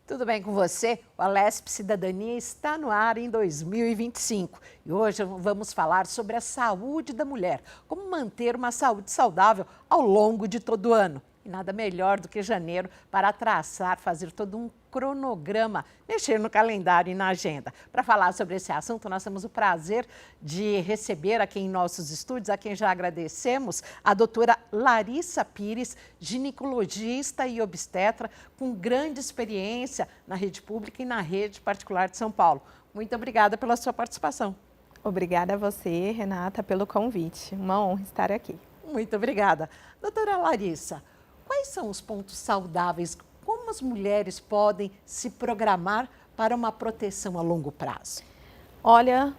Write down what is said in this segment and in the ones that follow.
Tudo bem com você? O Alesp Cidadania está no ar em 2025 e hoje vamos falar sobre a saúde da mulher, como manter uma saúde saudável ao longo de todo o ano. E nada melhor do que janeiro para traçar, fazer todo um cronograma, mexer no calendário e na agenda. Para falar sobre esse assunto, nós temos o prazer de receber aqui em nossos estúdios, a quem já agradecemos, a doutora Larissa Pires, ginecologista e obstetra, com grande experiência na rede pública e na rede particular de São Paulo. Muito obrigada pela sua participação. Obrigada a você, Renata, pelo convite. Uma honra estar aqui. Muito obrigada. Doutora Larissa, quais são os pontos saudáveis? Como as mulheres podem se programar para uma proteção a longo prazo? Olha,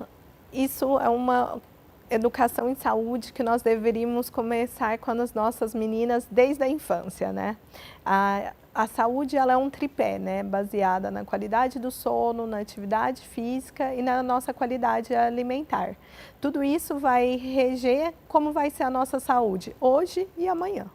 isso é uma educação em saúde que nós deveríamos começar com as nossas meninas desde a infância, né? A saúde, ela é um tripé, né? Baseada na qualidade do sono, na atividade física e na nossa qualidade alimentar. Tudo isso vai reger como vai ser a nossa saúde hoje e amanhã.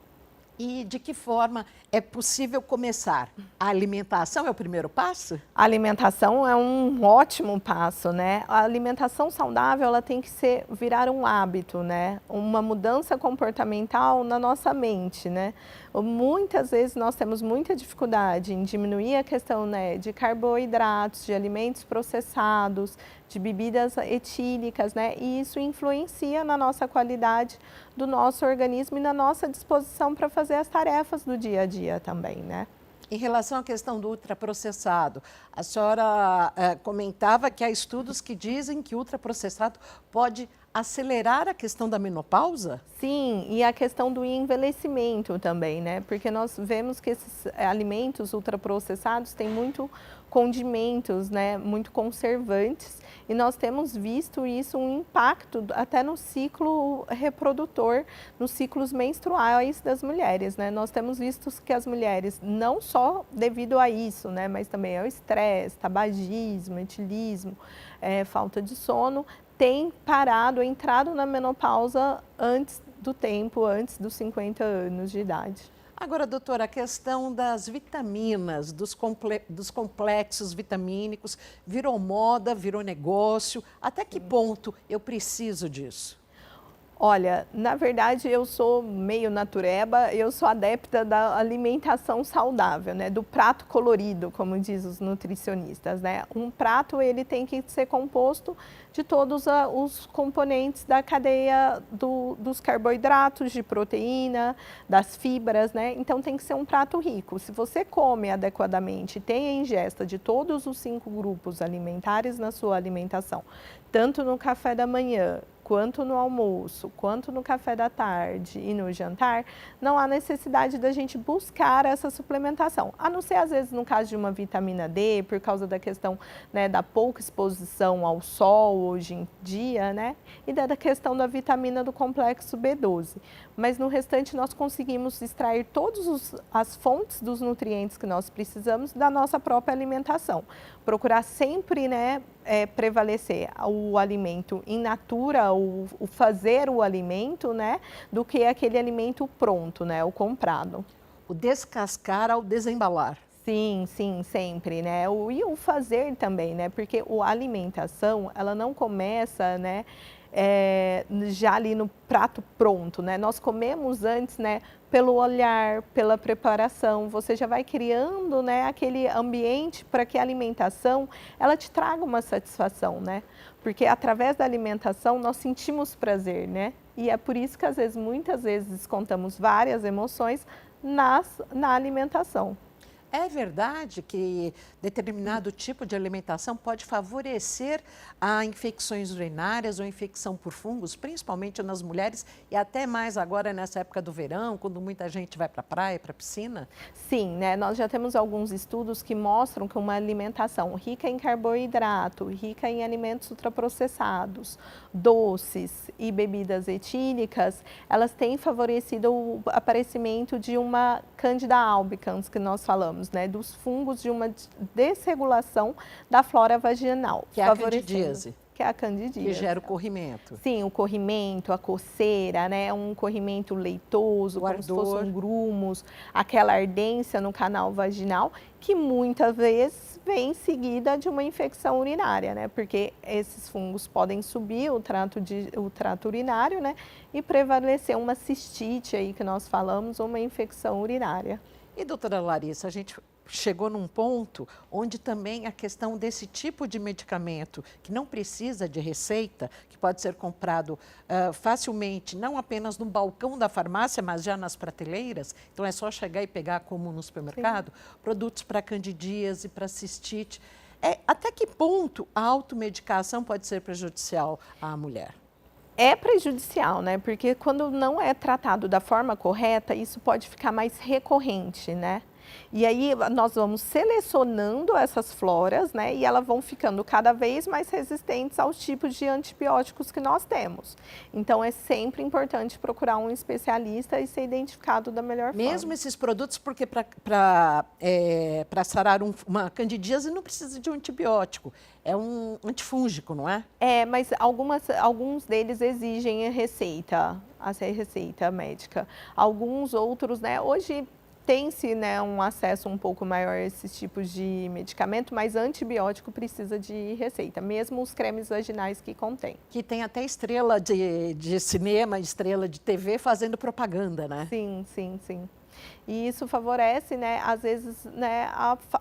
E de que forma é possível começar? A alimentação é o primeiro passo? A alimentação é um ótimo passo, né? A alimentação saudável, ela tem que virar um hábito, né? Uma mudança comportamental na nossa mente, né? Muitas vezes nós temos muita dificuldade em diminuir a questão, né, de carboidratos, de alimentos processados, de bebidas etílicas, né? E isso influencia na nossa qualidade do nosso organismo e na nossa disposição para fazer as tarefas do dia a dia também, né? Em relação à questão do ultraprocessado, a senhora comentava que há estudos que dizem que o ultraprocessado pode acelerar a questão da menopausa? Sim, e a questão do envelhecimento também, né? Porque nós vemos que esses alimentos ultraprocessados têm muito condimentos, né? Muito conservantes, e nós temos visto isso, um impacto até no ciclo reprodutor, nos ciclos menstruais das mulheres, né? Nós temos visto que as mulheres, não só devido a isso, né? Mas também ao estresse, tabagismo, etilismo, falta de sono, tem parado, entrado na menopausa antes do tempo, antes dos 50 anos de idade. Agora, doutora, a questão das vitaminas, dos complexos vitamínicos, virou moda, virou negócio. Até que ponto eu preciso disso? Olha, na verdade eu sou meio natureba, eu sou adepta da alimentação saudável, né? Do prato colorido, como diz os nutricionistas, né? Um prato, ele tem que ser composto de todos os componentes da cadeia dos carboidratos, de proteína, das fibras, né? Então tem que ser um prato rico. Se você come adequadamente, tem a ingesta de todos os 5 grupos alimentares na sua alimentação, tanto no café da manhã, quanto no almoço, quanto no café da tarde e no jantar, não há necessidade da gente buscar essa suplementação. A não ser, às vezes, no caso de uma vitamina D, por causa da questão, né, da pouca exposição ao sol hoje em dia, né, e da questão da vitamina do complexo B12. Mas no restante nós conseguimos extrair todas as fontes dos nutrientes que nós precisamos da nossa própria alimentação. Procurar sempre, né, prevalecer o alimento in natura, o fazer o alimento, né, do que aquele alimento pronto, né, o comprado. O descascar ao desembalar. Sim, sim, sempre, né? E o fazer também, né? Porque a alimentação, ela não começa, né, já ali no prato pronto, né? Nós comemos antes, né, pelo olhar, pela preparação, você já vai criando, né, aquele ambiente para que a alimentação, ela te traga uma satisfação, né? Porque através da alimentação nós sentimos prazer, né? E é por isso que às vezes, muitas vezes, descontamos várias emoções na alimentação. É verdade que determinado tipo de alimentação pode favorecer a infecções urinárias ou infecção por fungos, principalmente nas mulheres e até mais agora nessa época do verão, quando muita gente vai para a praia, para a piscina? Sim, né? Nós já temos alguns estudos que mostram que uma alimentação rica em carboidrato, rica em alimentos ultraprocessados, doces e bebidas etílicas, elas têm favorecido o aparecimento de uma Candida albicans, que nós falamos, né, dos fungos, de uma desregulação da flora vaginal. Que é a candidíase. que é a candidíase. Que gera o corrimento. Sim, o corrimento, a coceira, né? Um corrimento leitoso, como se fosse um grumos, aquela ardência no canal vaginal, que muitas vezes vem seguida de uma infecção urinária, né? Porque esses fungos podem subir o trato urinário, né? E prevalecer uma cistite aí que nós falamos, uma infecção urinária. E doutora Larissa, a gente chegou num ponto onde também a questão desse tipo de medicamento, que não precisa de receita, que pode ser comprado facilmente, não apenas no balcão da farmácia, mas já nas prateleiras, então é só chegar e pegar como no supermercado, produtos para candidíase, para cistite. Até que ponto a automedicação pode ser prejudicial à mulher? É prejudicial, né? Porque quando não é tratado da forma correta, isso pode ficar mais recorrente, né? E aí nós vamos selecionando essas floras, né? E elas vão ficando cada vez mais resistentes aos tipos de antibióticos que nós temos. Então é sempre importante procurar um especialista e ser identificado da melhor forma. Mesmo esses produtos, porque para sarar uma candidíase não precisa de um antibiótico, é um antifúngico, não é? Mas alguns deles exigem a receita médica. Alguns outros, né? Hoje tem-se, né, um acesso um pouco maior a esses tipos de medicamento, mas antibiótico precisa de receita, mesmo os cremes vaginais que contém. Que tem até estrela de cinema, estrela de TV fazendo propaganda, né? Sim, sim, sim. E isso favorece, né, às vezes, né,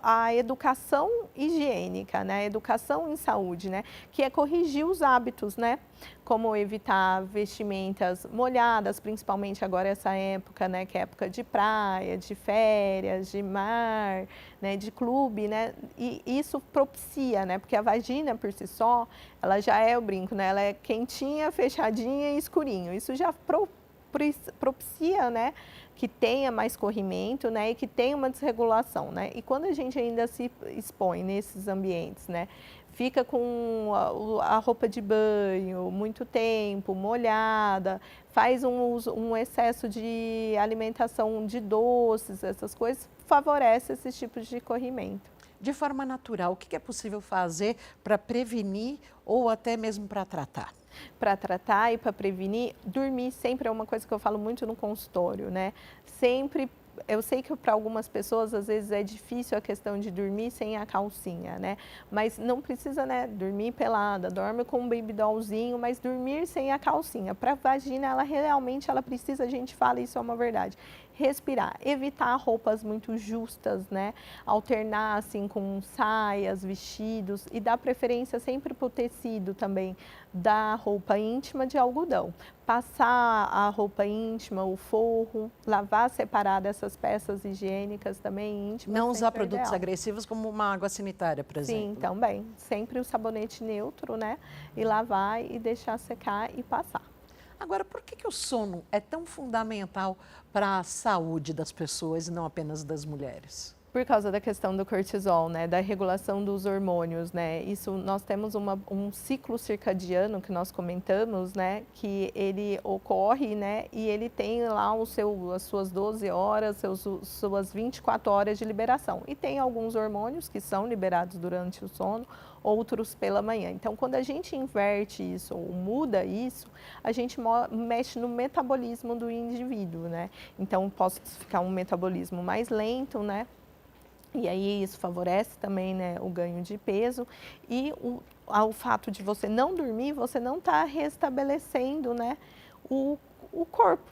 a educação higiênica, né, a educação em saúde, né, que é corrigir os hábitos, né, como evitar vestimentas molhadas, principalmente agora essa época, né, que é época de praia, de férias, de mar, né, de clube, né, e isso propicia, né, porque a vagina por si só, ela já é o brinco, né, ela é quentinha, fechadinha e escurinho, isso já propicia, né, que tenha mais corrimento, né, e que tenha uma desregulação, né, e quando a gente ainda se expõe nesses ambientes, né, fica com a roupa de banho muito tempo, molhada, faz um excesso de alimentação de doces, essas coisas, favorece esses tipos de corrimento. De forma natural, o que é possível fazer para prevenir ou até mesmo para tratar? Para tratar e para prevenir, dormir sempre é uma coisa que eu falo muito no consultório, né? Sempre, eu sei que para algumas pessoas às vezes é difícil a questão de dormir sem a calcinha, né? Mas não precisa, né, dormir pelada, dorme com um baby dollzinho, mas dormir sem a calcinha. Para a vagina, ela realmente precisa, a gente fala, isso é uma verdade, respirar, evitar roupas muito justas, né? Alternar assim com saias, vestidos e dar preferência sempre para o tecido também da roupa íntima de algodão. Passar a roupa íntima, o forro, lavar separado essas peças higiênicas também íntimas. Não usar produtos agressivos como uma água sanitária, por exemplo. Sim, também. Sempre o sabonete neutro, né? E lavar e deixar secar e passar. Agora, por que o sono é tão fundamental para a saúde das pessoas e não apenas das mulheres? Por causa da questão do cortisol, né, da regulação dos hormônios, né, isso nós temos um ciclo circadiano que nós comentamos, né, que ele ocorre, né, e ele tem lá as suas 12 horas, suas 24 horas de liberação. E tem alguns hormônios que são liberados durante o sono, outros pela manhã. Então, quando a gente inverte isso ou muda isso, a gente mexe no metabolismo do indivíduo, né. Então, posso ficar um metabolismo mais lento, né. E aí isso favorece também, né, o ganho de peso e o fato de você não dormir, você não está restabelecendo, né, o corpo,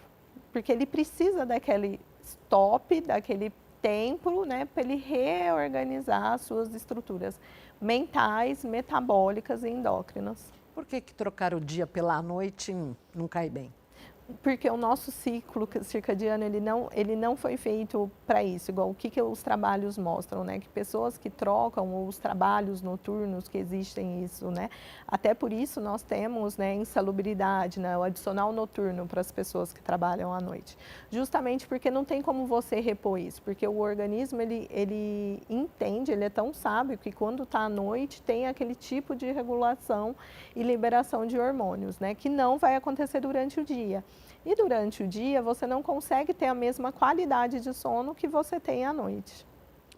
porque ele precisa daquele stop, daquele tempo, né, para ele reorganizar as suas estruturas mentais, metabólicas e endócrinas. Por que trocar o dia pela noite não cai bem? Porque o nosso ciclo circadiano, ele não foi feito para isso, igual o que os trabalhos mostram, né? Que pessoas que trocam os trabalhos noturnos, que existem isso, né? Até por isso nós temos, né, insalubridade, né, o adicional noturno para as pessoas que trabalham à noite. Justamente porque não tem como você repor isso, porque o organismo, ele entende, ele é tão sábio que quando está à noite tem aquele tipo de regulação e liberação de hormônios, né? Que não vai acontecer durante o dia. E durante o dia você não consegue ter a mesma qualidade de sono que você tem à noite.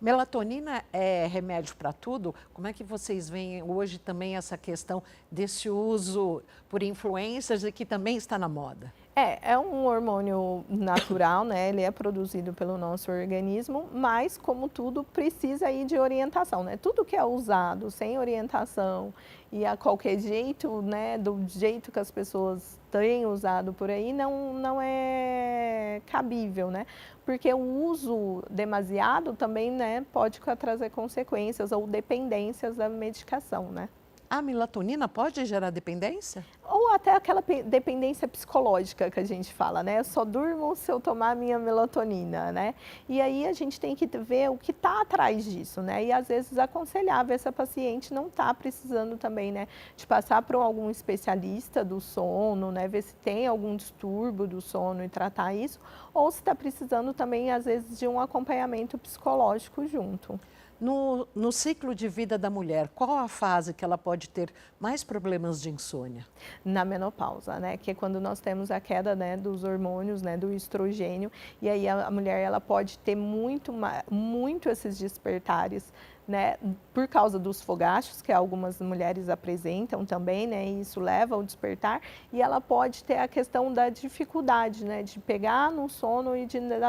Melatonina é remédio para tudo? Como é que vocês veem hoje também essa questão desse uso por influencers e que também está na moda? É um hormônio natural, né? Ele é produzido pelo nosso organismo, mas como tudo precisa aí de orientação, né? Tudo que é usado sem orientação e a qualquer jeito, né? Do jeito que as pessoas têm usado por aí, não é cabível, né? Porque o uso demasiado também, né? Pode trazer consequências ou dependências da medicação, né? A melatonina pode gerar dependência? Ou até aquela dependência psicológica que a gente fala, né? Eu só durmo se eu tomar minha melatonina, né? E aí a gente tem que ver o que está atrás disso, né? E às vezes aconselhar, ver se a paciente não está precisando também, né? De passar por algum especialista do sono, né? Ver se tem algum distúrbio do sono e tratar isso. Ou se está precisando também, às vezes, de um acompanhamento psicológico junto. No ciclo de vida da mulher, qual a fase que ela pode ter mais problemas de insônia? Na menopausa, né? Que é quando nós temos a queda, né, dos hormônios, né, do estrogênio, e aí a mulher ela pode ter muito esses despertares, né, por causa dos fogachos, que algumas mulheres apresentam também, né, e isso leva ao despertar, e ela pode ter a questão da dificuldade, né, de pegar no sono e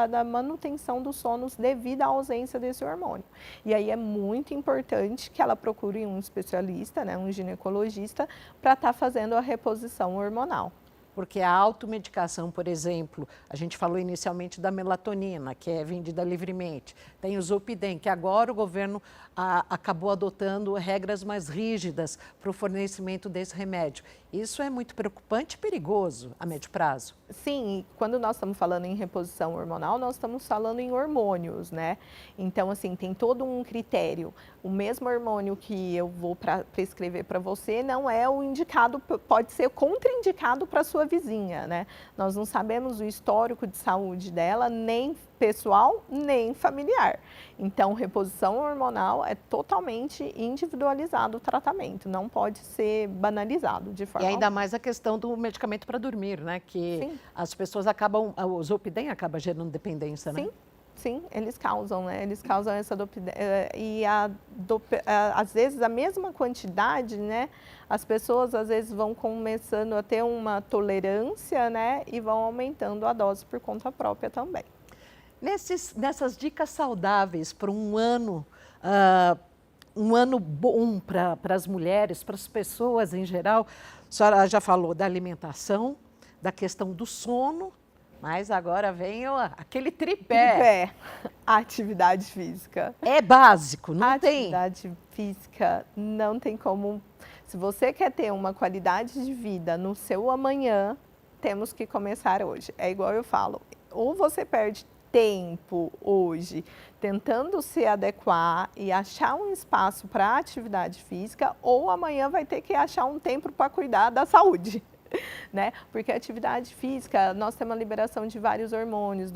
da manutenção dos sonos devido à ausência desse hormônio. E aí é muito importante que ela procure um especialista, né, um ginecologista, para estar fazendo a reposição hormonal. Porque a automedicação, por exemplo, a gente falou inicialmente da melatonina, que é vendida livremente. Tem o Zolpidem, que agora o governo acabou adotando regras mais rígidas para o fornecimento desse remédio. Isso é muito preocupante e perigoso a médio prazo. Sim, quando nós estamos falando em reposição hormonal, nós estamos falando em hormônios, né? Então, assim, tem todo um critério. O mesmo hormônio que eu vou prescrever para você não é o indicado, pode ser contraindicado para a sua vizinha, né? Nós não sabemos o histórico de saúde dela, nem pessoal, nem familiar. Então, reposição hormonal é totalmente individualizado o tratamento, não pode ser banalizado de forma E ainda alguma. mais a questão do medicamento para dormir, né? Que Sim. as pessoas acabam, o Zolpidem acaba gerando dependência, né? Sim. Sim, eles causam, né? Eles causam essa e às vezes a mesma quantidade, né? As pessoas às vezes vão começando a ter uma tolerância, né? E vão aumentando a dose por conta própria também. Nessas dicas saudáveis para um ano bom para as mulheres, para as pessoas em geral, a senhora já falou da alimentação, da questão do sono, mas agora vem aquele tripé. A atividade física. É básico, não tem? Atividade física não tem como. Se você quer ter uma qualidade de vida no seu amanhã, temos que começar hoje. É igual eu falo, ou você perde tempo hoje tentando se adequar e achar um espaço para a atividade física, ou amanhã vai ter que achar um tempo para cuidar da saúde. Né? Porque a atividade física, nós temos a liberação de vários hormônios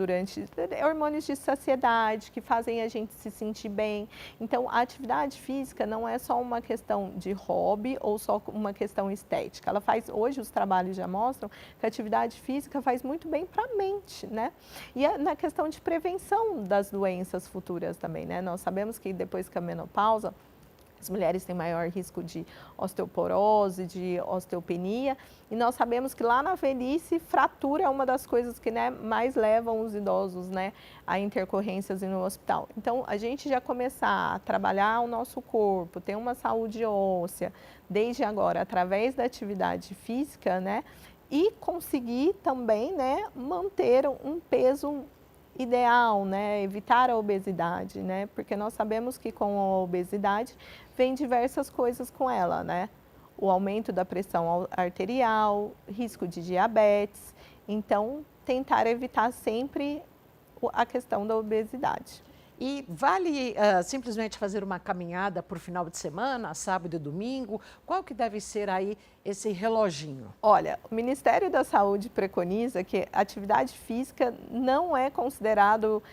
hormônios de saciedade que fazem a gente se sentir bem. Então, a atividade física não é só uma questão de hobby ou só uma questão estética. Ela faz, hoje os trabalhos já mostram que a atividade física faz muito bem para a mente, né? E na questão de prevenção das doenças futuras também, né? Nós sabemos que depois que a menopausa, as mulheres têm maior risco de osteoporose, de osteopenia, e nós sabemos que lá na velhice, fratura é uma das coisas que, né, mais levam os idosos, né, a intercorrências no hospital. Então, a gente já começar a trabalhar o nosso corpo, ter uma saúde óssea, desde agora, através da atividade física, né, e conseguir também, né, manter um peso ideal, né, evitar a obesidade, né, porque nós sabemos que com a obesidade vem diversas coisas com ela, né, o aumento da pressão arterial, risco de diabetes, então tentar evitar sempre a questão da obesidade. E vale simplesmente fazer uma caminhada por final de semana, sábado e domingo? Qual que deve ser aí esse reloginho? Olha, o Ministério da Saúde preconiza que atividade física não é considerado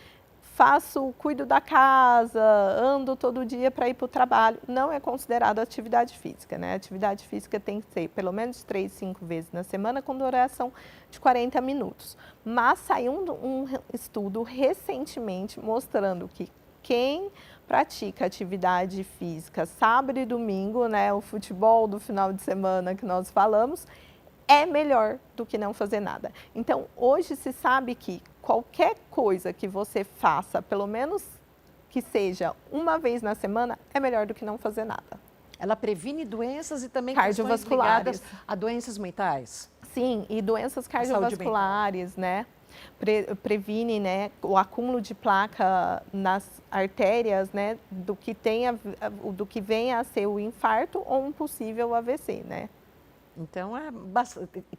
cuido da casa, ando todo dia para ir para o trabalho. Não é considerado atividade física, né? Atividade física tem que ser pelo menos 3, 5 vezes na semana com duração de 40 minutos. Mas saiu um estudo recentemente mostrando que quem pratica atividade física sábado e domingo, né, o futebol do final de semana que nós falamos, é melhor do que não fazer nada. Então, hoje se sabe que qualquer coisa que você faça, pelo menos que seja uma vez na semana, é melhor do que não fazer nada. Ela previne doenças e também Cardiovasculares. questões ligadas a doenças mentais? Sim, e doenças cardiovasculares, né? Previne, né, o acúmulo de placa nas artérias, né, do que vem a ser o infarto ou um possível AVC, né? Então,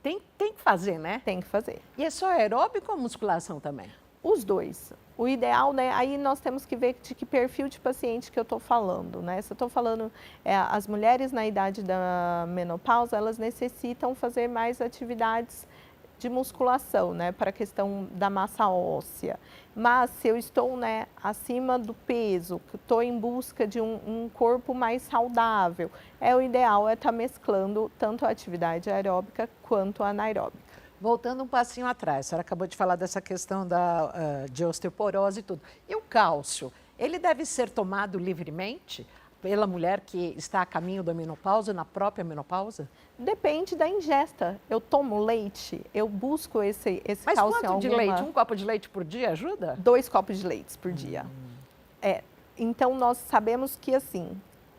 tem que fazer, né? Tem que fazer. E é só aeróbico ou musculação também? Os dois. O ideal, né, aí nós temos que ver de que perfil de paciente que eu estou falando, né? Se eu estou falando, as mulheres na idade da menopausa, elas necessitam fazer mais atividades de musculação, né, para a questão da massa óssea. Mas se eu estou, né, acima do peso, que estou em busca de um corpo mais saudável, o ideal é estar mesclando tanto a atividade aeróbica quanto a anaeróbica. Voltando um passinho atrás, a senhora acabou de falar dessa questão de osteoporose e tudo. E o cálcio, ele deve ser tomado livremente pela mulher que está a caminho da menopausa, na própria menopausa? Depende da ingesta. Eu tomo leite, eu busco esse Mas cálcio quanto de leite? Um copo de leite por dia ajuda? 2 copos de leite por dia. Então, nós sabemos que, assim,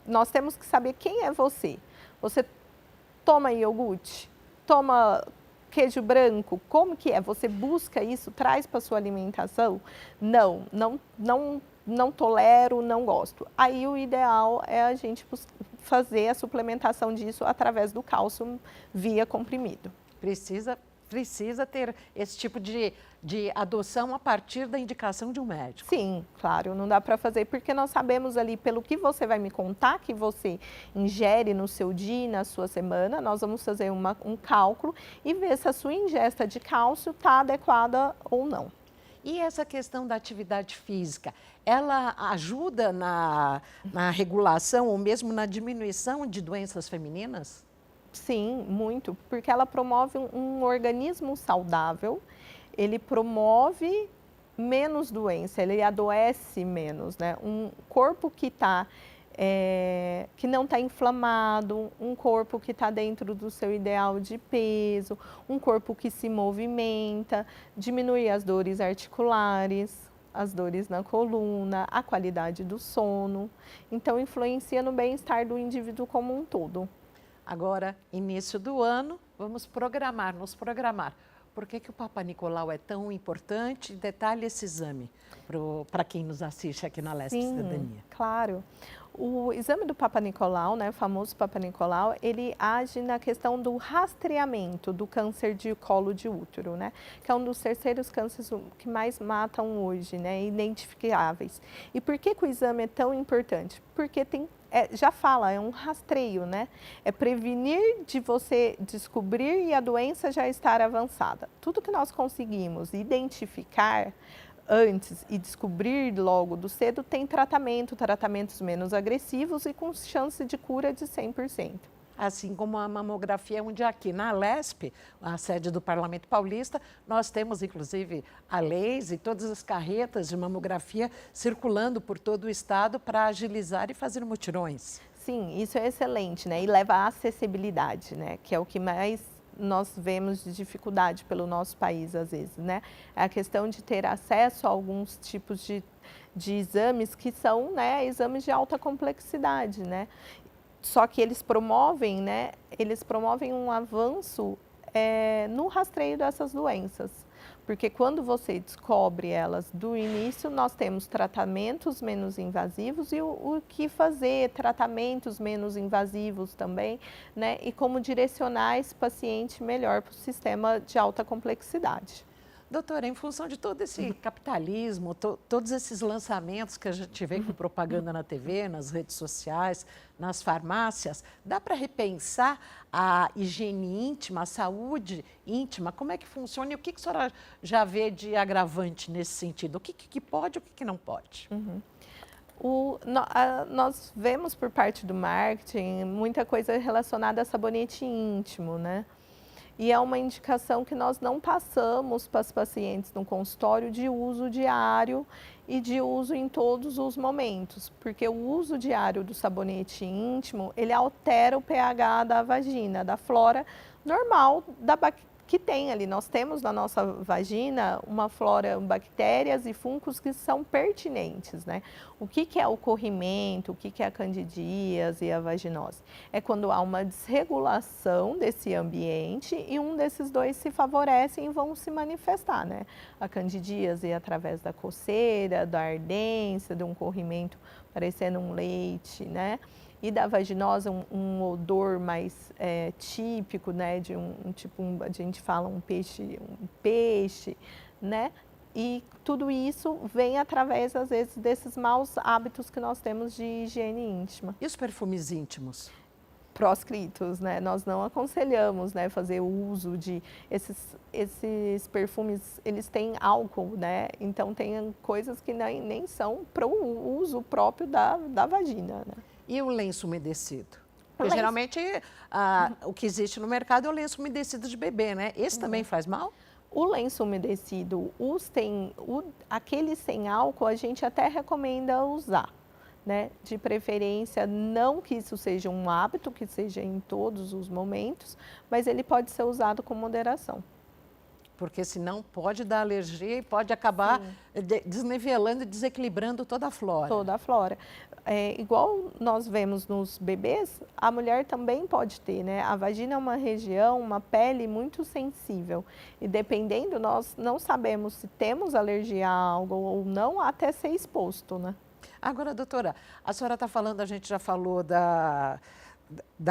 nós temos que saber quem é você. Você toma iogurte? Toma queijo branco? Como que é? Você busca isso, traz para sua alimentação? Não tolero, não gosto. Aí o ideal é a gente fazer a suplementação disso através do cálcio via comprimido. Precisa ter esse tipo de adoção a partir da indicação de um médico. Sim, claro, não dá para fazer, porque nós sabemos ali, pelo que você vai me contar, que você ingere no seu dia e na sua semana, nós vamos fazer um cálculo e ver se a sua ingesta de cálcio está adequada ou não. E essa questão da atividade física, ela ajuda na regulação ou mesmo na diminuição de doenças femininas? Sim, muito, porque ela promove um organismo saudável, ele promove menos doença, ele adoece menos, né? Um corpo que não está inflamado, um corpo que está dentro do seu ideal de peso, um corpo que se movimenta, diminui as dores articulares, as dores na coluna, a qualidade do sono. Então, influencia no bem-estar do indivíduo como um todo. Agora, início do ano, vamos nos programar. Por que o Papa Nicolau é tão importante? Detalhe esse exame para quem nos assiste aqui na Lesp Cidadania. Claro. O exame do Papa Nicolau, né, o famoso Papa Nicolau, ele age na questão do rastreamento do câncer de colo de útero, né, que é um dos terceiros cânceres que mais matam hoje, né, identificáveis. E por que o exame é tão importante? Porque já fala, é um rastreio, né? É prevenir de você descobrir e a doença já estar avançada. Tudo que nós conseguimos identificar antes e descobrir logo do cedo tem tratamentos menos agressivos e com chance de cura de 100%. Assim como a mamografia, onde aqui na Lesp, a sede do Parlamento Paulista, nós temos inclusive a leis e todas as carretas de mamografia circulando por todo o estado para agilizar e fazer mutirões. Sim, isso é excelente, né? E leva à acessibilidade, né? Que é o que mais nós vemos de dificuldade pelo nosso país, às vezes, né? É a questão de ter acesso a alguns tipos de exames que são, né, exames de alta complexidade, né? Só que eles promovem, né? Eles promovem um avanço no rastreio dessas doenças. Porque quando você descobre elas do início, nós temos tratamentos menos invasivos e o que fazer, tratamentos menos invasivos também, né? E como direcionar esse paciente melhor para o sistema de alta complexidade. Doutora, em função de todo esse capitalismo, todos esses lançamentos que a gente vê com propaganda na TV, nas redes sociais, nas farmácias, dá para repensar a higiene íntima, a saúde íntima? Como é que funciona e o que a senhora já vê de agravante nesse sentido? O que pode e o que não pode? Nós vemos por parte do marketing muita coisa relacionada a sabonete íntimo, né? E é uma indicação que nós não passamos para os pacientes no consultório de uso diário e de uso em todos os momentos, porque o uso diário do sabonete íntimo, ele altera o pH da vagina, da flora normal que tem ali. Nós temos na nossa vagina uma flora, bactérias e fungos que são pertinentes, né? O que é o corrimento, o que é a candidíase e a vaginose? É quando há uma desregulação desse ambiente e um desses dois se favorecem e vão se manifestar, né? A candidíase através da coceira, da ardência, de um corrimento parecendo um leite, né? E da vaginose um odor mais típico, né, de a gente fala um peixe, né? E tudo isso vem através, às vezes, desses maus hábitos que nós temos de higiene íntima. E os perfumes íntimos? Proscritos, né? Nós não aconselhamos, né, fazer o uso de esses perfumes, eles têm álcool, né? Então tem coisas que nem são para o uso próprio da vagina, né? E o lenço umedecido? Porque geralmente o que existe no mercado é o lenço umedecido de bebê, né? Esse também faz mal? O lenço umedecido, aquele sem álcool, a gente até recomenda usar, né? De preferência, não que isso seja um hábito, que seja em todos os momentos, mas ele pode ser usado com moderação. Porque senão pode dar alergia e pode acabar desnivelando e desequilibrando toda a flora. Toda a flora. Igual nós vemos nos bebês, a mulher também pode ter, né? A vagina é uma região, uma pele muito sensível. E dependendo, nós não sabemos se temos alergia a algo ou não, até ser exposto, né? Agora, doutora, a senhora está falando, a gente já falou da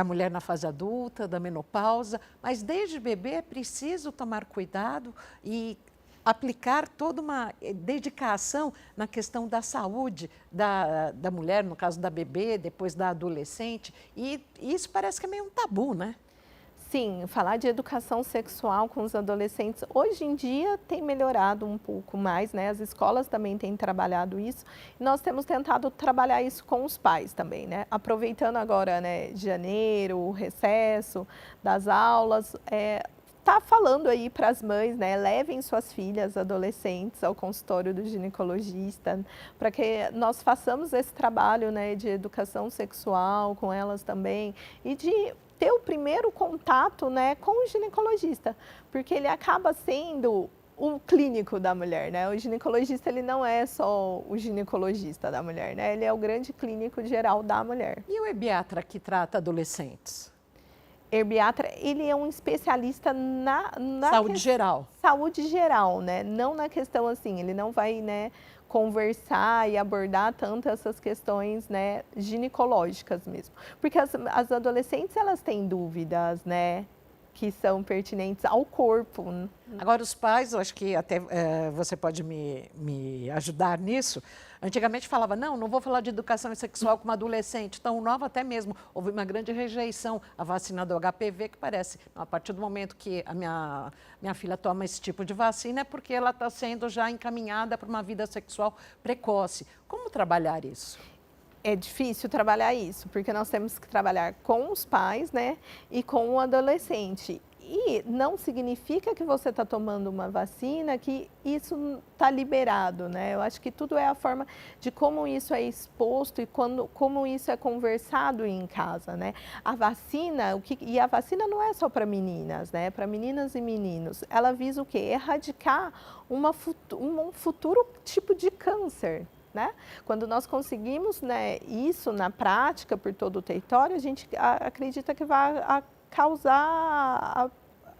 mulher na fase adulta, da menopausa, mas desde bebê é preciso tomar cuidado e aplicar toda uma dedicação na questão da saúde da mulher, no caso da bebê, depois da adolescente, e isso parece que é meio um tabu, né? Sim, falar de educação sexual com os adolescentes, hoje em dia tem melhorado um pouco mais, né? As escolas também têm trabalhado isso. E nós temos tentado trabalhar isso com os pais também, né? Aproveitando agora, né, janeiro, o recesso das aulas, tá falando aí para as mães, né? Levem suas filhas adolescentes ao consultório do ginecologista, para que nós façamos esse trabalho, né, de educação sexual com elas também e de ter o primeiro contato, né, com o ginecologista, porque ele acaba sendo o clínico da mulher, né? O ginecologista, ele não é só o ginecologista da mulher, né? Ele é o grande clínico geral da mulher. E o herbiatra que trata adolescentes? Herbiatra, ele é um especialista na saúde geral. Saúde geral, né? Não na questão assim, ele não vai, né, conversar e abordar tanto essas questões, né, ginecológicas mesmo. Porque as adolescentes, elas têm dúvidas, né, que são pertinentes ao corpo. Agora, os pais, eu acho que até você pode me ajudar nisso. Antigamente falava, não vou falar de educação sexual com uma adolescente tão nova, até mesmo. Houve uma grande rejeição à vacina do HPV, que parece, a partir do momento que a minha filha toma esse tipo de vacina, é porque ela está sendo já encaminhada para uma vida sexual precoce. Como trabalhar isso? É difícil trabalhar isso, porque nós temos que trabalhar com os pais, né, e com o adolescente. E não significa que você está tomando uma vacina que isso está liberado, né? Eu acho que tudo é a forma de como isso é exposto e como isso é conversado em casa, né? A vacina, e a vacina não é só para meninas, né? Para meninas e meninos. Ela visa o quê? Erradicar um futuro tipo de câncer. Né? Quando nós conseguimos, né, isso na prática por todo o território, a gente acredita que vai causar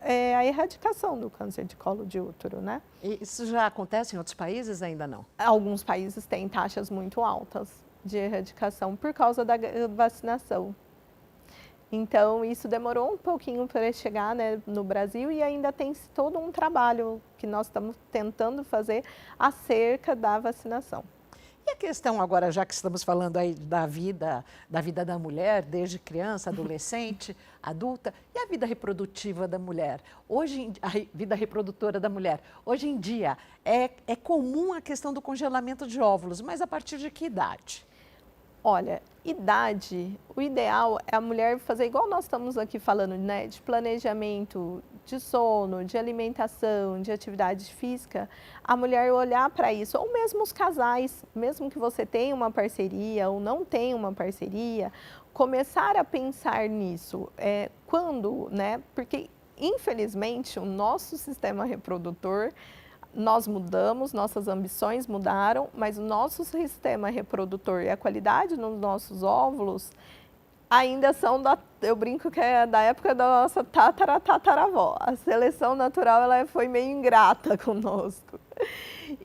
a erradicação do câncer de colo de útero, né? E isso já acontece em outros países? Ainda não? Alguns países têm taxas muito altas de erradicação por causa da vacinação. Então, isso demorou um pouquinho para chegar, né, no Brasil, e ainda tem todo um trabalho que nós estamos tentando fazer acerca da vacinação. E a questão agora, já que estamos falando aí da vida da mulher, desde criança, adolescente, adulta, e a vida reprodutiva da mulher? Hoje, a vida reprodutora da mulher, hoje em dia, é comum a questão do congelamento de óvulos, mas a partir de que idade? Olha, idade, o ideal é a mulher fazer igual nós estamos aqui falando, né, de planejamento de sono, de alimentação, de atividade física, a mulher olhar para isso, ou mesmo os casais, mesmo que você tenha uma parceria ou não tenha uma parceria, começar a pensar nisso. Quando, né, porque infelizmente o nosso sistema reprodutor, nós mudamos, nossas ambições mudaram, mas o nosso sistema reprodutor e a qualidade nos nossos óvulos ainda são, eu brinco que é da época da nossa tataravó. A seleção natural ela foi meio ingrata conosco.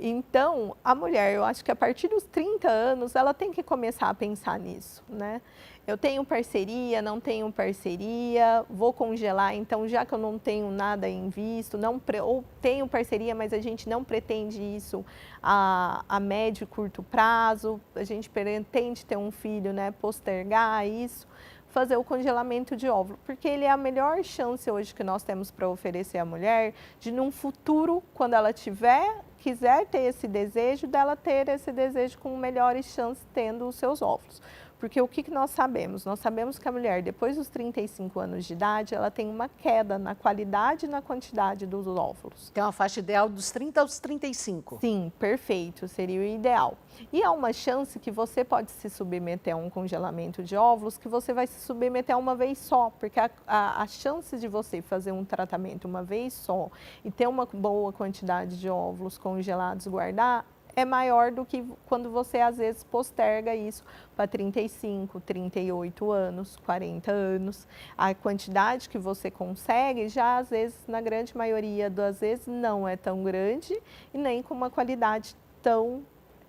Então, a mulher, eu acho que a partir dos 30 anos, ela tem que começar a pensar nisso, né? Eu tenho parceria, não tenho parceria, vou congelar, então já que eu não tenho nada em visto, ou tenho parceria, mas a gente não pretende isso a médio e curto prazo, a gente pretende ter um filho, né, postergar isso, fazer o congelamento de óvulo, porque ele é a melhor chance hoje que nós temos para oferecer à mulher de, num futuro, quando ela quiser ter esse desejo, dela ter esse desejo com melhores chances tendo os seus óvulos. Porque o que nós sabemos? Nós sabemos que a mulher, depois dos 35 anos de idade, ela tem uma queda na qualidade e na quantidade dos óvulos. Tem uma faixa ideal dos 30 aos 35. Sim, perfeito, seria o ideal. E há uma chance que você pode se submeter a um congelamento de óvulos, que você vai se submeter a uma vez só, porque a chance de você fazer um tratamento uma vez só e ter uma boa quantidade de óvulos congelados, guardar, é maior do que quando você, às vezes, posterga isso para 35, 38 anos, 40 anos. A quantidade que você consegue, já, às vezes, na grande maioria das vezes, não é tão grande e nem com uma qualidade tão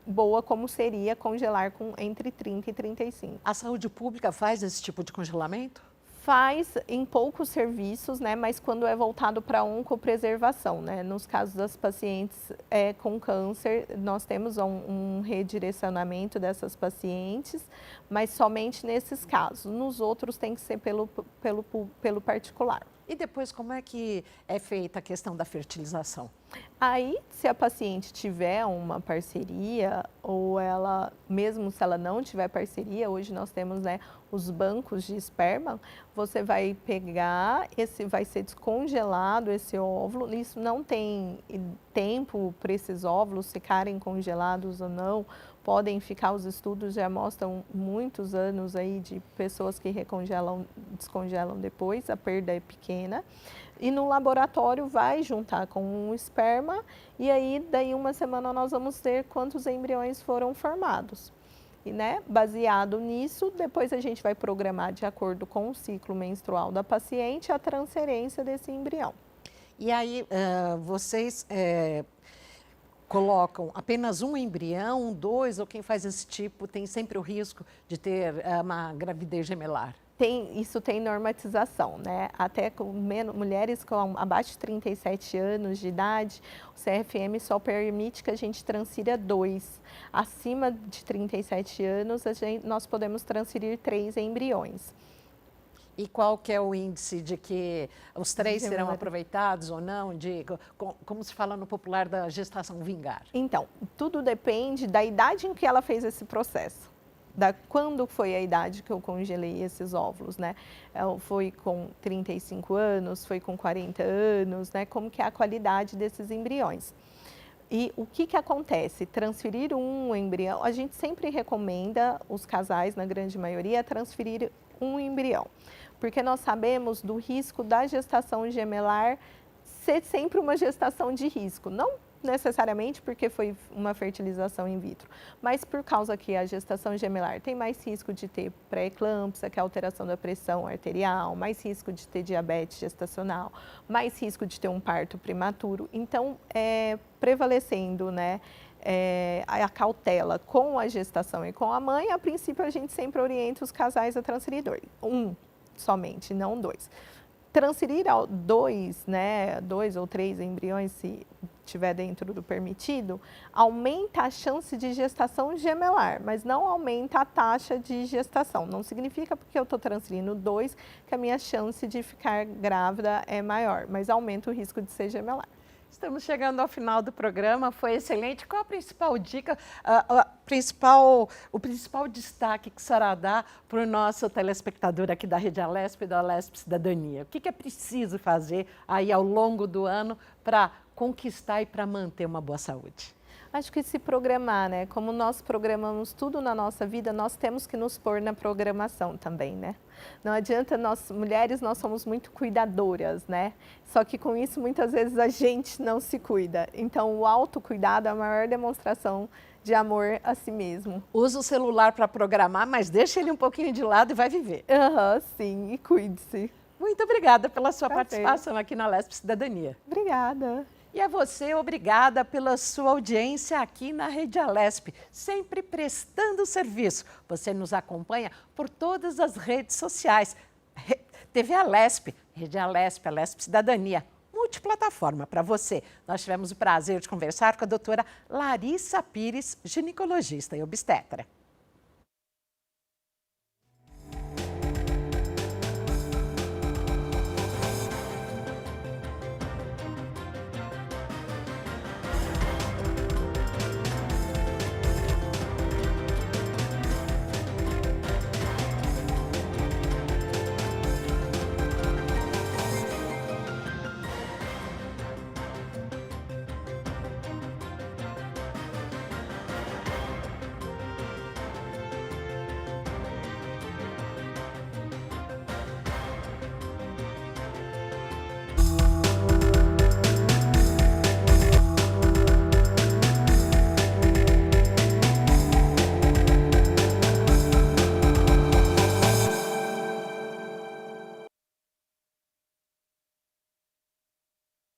boa como seria congelar entre 30 e 35. A saúde pública faz esse tipo de congelamento? Faz em poucos serviços, né, mas quando é voltado para oncopreservação, né, nos casos das pacientes com câncer, nós temos um redirecionamento dessas pacientes, mas somente nesses casos. Nos outros tem que ser pelo particular. E depois, como é que é feita a questão da fertilização? Aí, se a paciente tiver uma parceria, ou ela, mesmo se ela não tiver parceria, hoje nós temos, né, os bancos de esperma, você vai pegar, vai ser descongelado esse óvulo, isso não tem tempo para esses óvulos ficarem congelados ou não, podem ficar, os estudos já mostram muitos anos aí de pessoas que descongelam depois, a perda é pequena. E no laboratório vai juntar com um esperma e aí daí uma semana nós vamos ter quantos embriões foram formados. E, né, baseado nisso, depois a gente vai programar de acordo com o ciclo menstrual da paciente a transferência desse embrião. E aí vocês colocam apenas um embrião, dois, ou quem faz esse tipo tem sempre o risco de ter uma gravidez gemelar? Isso tem normatização, né? Até mulheres com abaixo de 37 anos de idade, o CFM só permite que a gente transfira 2. Acima de 37 anos, nós podemos transferir 3 embriões. E qual que é o índice de que os 3 serão aproveitados ou não, como se fala no popular, da gestação vingar? Então, tudo depende da idade em que ela fez esse processo. Quando foi a idade que eu congelei esses óvulos, né? Foi com 35 anos, foi com 40 anos, né? Como que é a qualidade desses embriões. E o que acontece? Transferir um embrião, a gente sempre recomenda, os casais, na grande maioria, transferir um embrião. Porque nós sabemos do risco da gestação gemelar ser sempre uma gestação de risco. Não necessariamente porque foi uma fertilização in vitro, mas por causa que a gestação gemelar tem mais risco de ter pré-eclâmpsia, que é a alteração da pressão arterial, mais risco de ter diabetes gestacional, mais risco de ter um parto prematuro. Então, prevalecendo, né, a cautela com a gestação e com a mãe, a princípio a gente sempre orienta os casais a transferir um somente, não 2. Transferir 2, né, 2 ou 3 embriões, se estiver dentro do permitido, aumenta a chance de gestação gemelar, mas não aumenta a taxa de gestação. Não significa porque eu estou transferindo 2 que a minha chance de ficar grávida é maior, mas aumenta o risco de ser gemelar. Estamos chegando ao final do programa, foi excelente. Qual a principal dica, o principal destaque que a senhora dá para o nosso telespectador aqui da Rede Alesp e da Alesp Cidadania? O que é preciso fazer aí ao longo do ano para conquistar e para manter uma boa saúde? Acho que se programar, né? Como nós programamos tudo na nossa vida, nós temos que nos pôr na programação também, né? Não adianta, nós mulheres, nós somos muito cuidadoras, né? Só que com isso, muitas vezes, a gente não se cuida. Então, o autocuidado é a maior demonstração de amor a si mesmo. Usa o celular para programar, mas deixa ele um pouquinho de lado e vai viver. Sim, e cuide-se. Muito obrigada pela sua participação aqui na Alesp Cidadania. Obrigada. E a você, obrigada pela sua audiência aqui na Rede Alesp, sempre prestando serviço. Você nos acompanha por todas as redes sociais. TV Alesp, Rede Alesp, Alesp Cidadania, multiplataforma para você. Nós tivemos o prazer de conversar com a doutora Larissa Pires, ginecologista e obstetra.